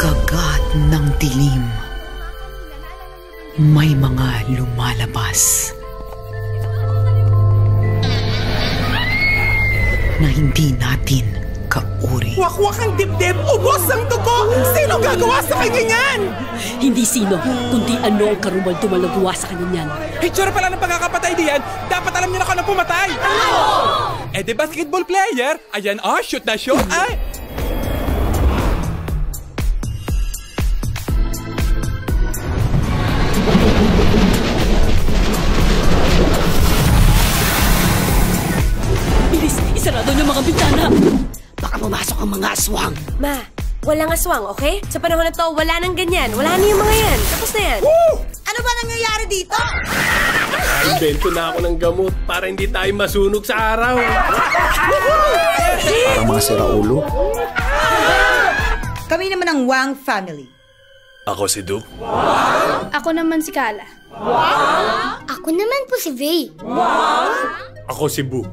kagat ng dilim. May mga lumalabas na hindi natin kauri. Wakwak ang dibdib! Ubos ang dugo! Sino gagawa sa kanya yan? Hindi sino, kundi ano ang karumal-tumal na gawa sa kanya yan. Hitsura pala ng pagkakapatay diyan, dapat alam niyo na kung ano pumatay! Eh di basketball player, ayan shoot na shoot, ay! Bilis, isarado niyo mga bintana! Baka pumasok ang mga aswang! Ma, walang aswang, okay? Sa panahon na to, wala nang ganyan. Wala na yung mga yan. Tapos na yan. Ano ba nangyayari dito? Invento na ako ng gamot para hindi tayo masunog sa araw. Parang mga siraulo. Kami naman ang Wang family. Ako si Du. Ako naman si Kala. Ako naman po si Vey. Ako si Bu.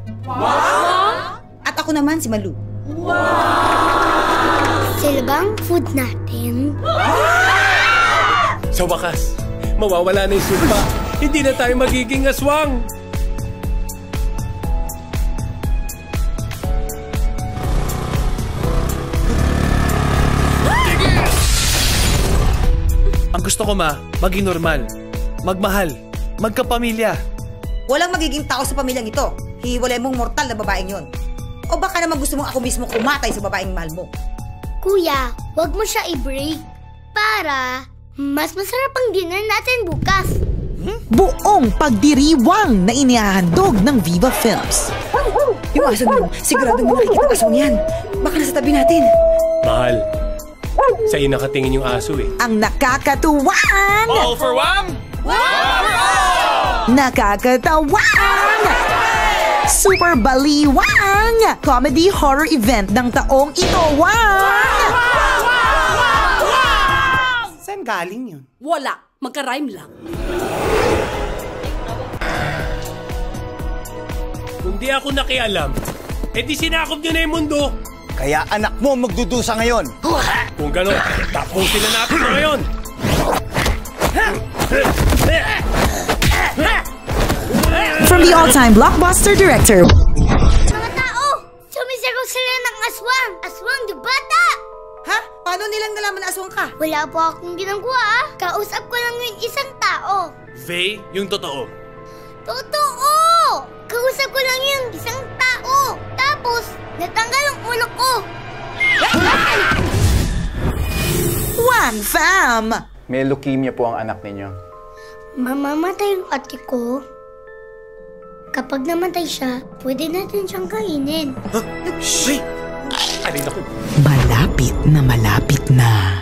At ako naman si Malu. Sila bang food natin? Sa wakas, mawawala na yung sumpa. Hindi na tayo magiging aswang. Ang gusto ko, Ma, maging normal, magmahal, magkapamilya. Walang magiging tao sa pamilyang ito. Hiwalay mong mortal na babaeng yon. O baka naman gusto mong ako mismo kumatay sa babaeng mahal mo. Kuya, wag mo siya i-break para mas masarap ang dinner natin bukas. Buong pagdiriwang na inihahandog ng Viva Films. Yung aso mo, sigurado mo nakikita ang asong yan. Baka nasa tabi natin. Mahal, sa'yo nakatingin yung aso eh. Ang nakakatuwang, All for one! nakakatawang, super baliwang comedy horror event ng taong ito. Saan galing yun? Wala, magka-rhyme lang. Kung di ako nakialam, edi sinakop niyo na yung mundo. Kaya anak mo magdudusa ngayon. Kung gano'n, tapusin na natin na ngayon. From the all-time blockbuster director, Mga tao, sumisagaw sila ng aswang. Aswang di bata! Ha? Paano nilang nalaman na aswang ka? Wala po akong ginagawa. Kausap ko lang yung isang tao. Faye, yung totoo. Totoo! Kausap ko lang yung isang tao. Tapos, natanggal ang ulo ko. One Fam. May leukemia po ang anak ninyo. Mamamatay yung ate ko. Kapag namatay siya, pwede natin siyang kainin. Shh! Alin ako? Malapit na